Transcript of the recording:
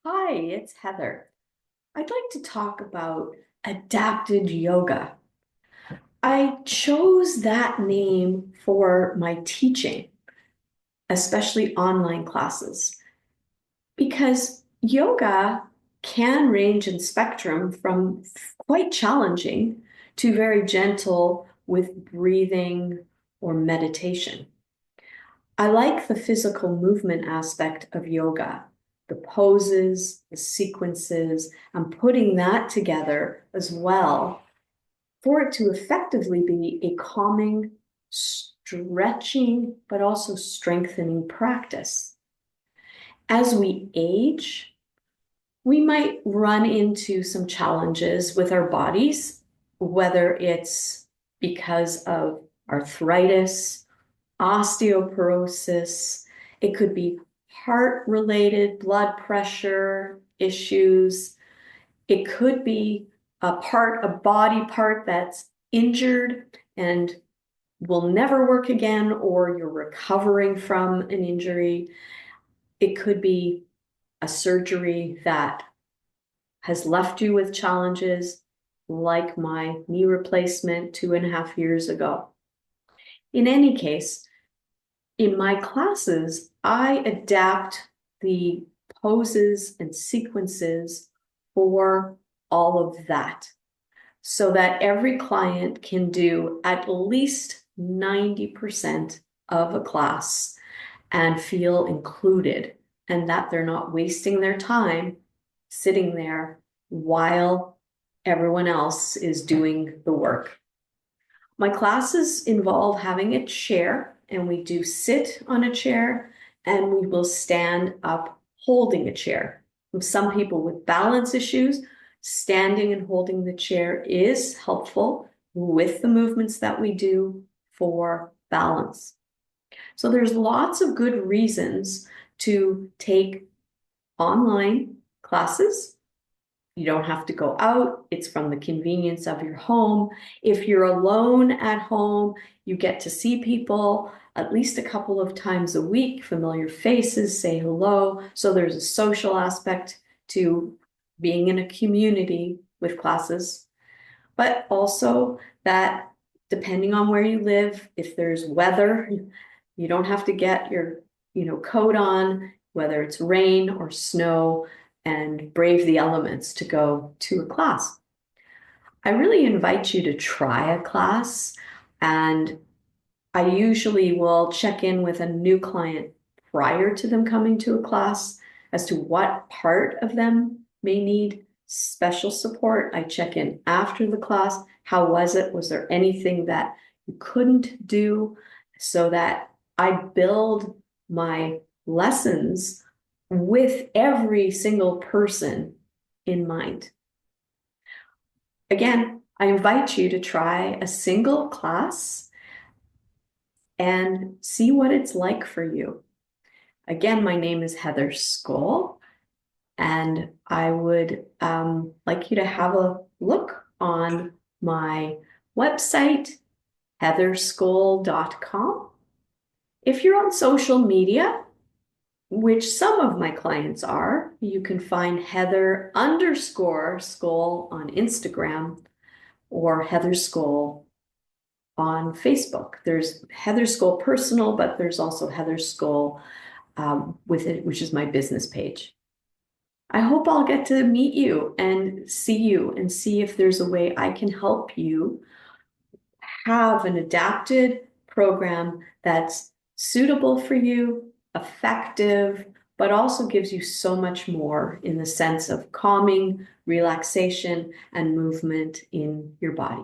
Hi, it's Heather. I'd like to talk about adapted yoga. I chose that name for my teaching, especially online classes, because yoga can range in spectrum from quite challenging to very gentle with breathing or meditation. I like the physical movement aspect of yoga, the poses, the sequences, and putting that together as well for it to effectively be a calming, stretching, but also strengthening practice. As we age, we might run into some challenges with our bodies, whether it's because of arthritis, osteoporosis. It could be heart related, blood pressure issues. It could be a body part that's injured and will never work again, or you're recovering from an injury. It could be a surgery that has left you with challenges, like my knee replacement 2.5 years ago. In any case, in my classes, I adapt the poses and sequences for all of that so that every client can do at least 90% of a class and feel included, and that they're not wasting their time sitting there while everyone else is doing the work. My classes involve having a chair, and we do sit on a chair, and we will stand up holding a chair. Some people with balance issues, standing and holding the chair is helpful with the movements that we do for balance. So there's lots of good reasons to take online classes. You don't have to go out. It's from the convenience of your home. If you're alone at home, you get to see people at least a couple of times a week, familiar faces, say hello. So there's a social aspect to being in a community with classes, but also that depending on where you live, if there's weather, you don't have to get your, coat on, whether it's rain or snow, and brave the elements to go to a class. I really invite you to try a class, and I usually will check in with a new client prior to them coming to a class as to what part of them may need special support. I check in after the class. How was it? Was there anything that you couldn't do? So that I build my lessons with every single person in mind. Again, I invite you to try a single class and see what it's like for you. Again, my name is Heather Skoll, and I would like you to have a look on my website, heatherskoll.com. If you're on social media, which some of my clients are, you can find Heather_Skoll on Instagram or Heather Skoll on Facebook. There's Heather Skoll Personal, but there's also Heather Skoll with it, which is my business page. I hope I'll get to meet you and see if there's a way I can help you have an adapted program that's suitable for you, effective, but also gives you so much more in the sense of calming, relaxation, and movement in your body.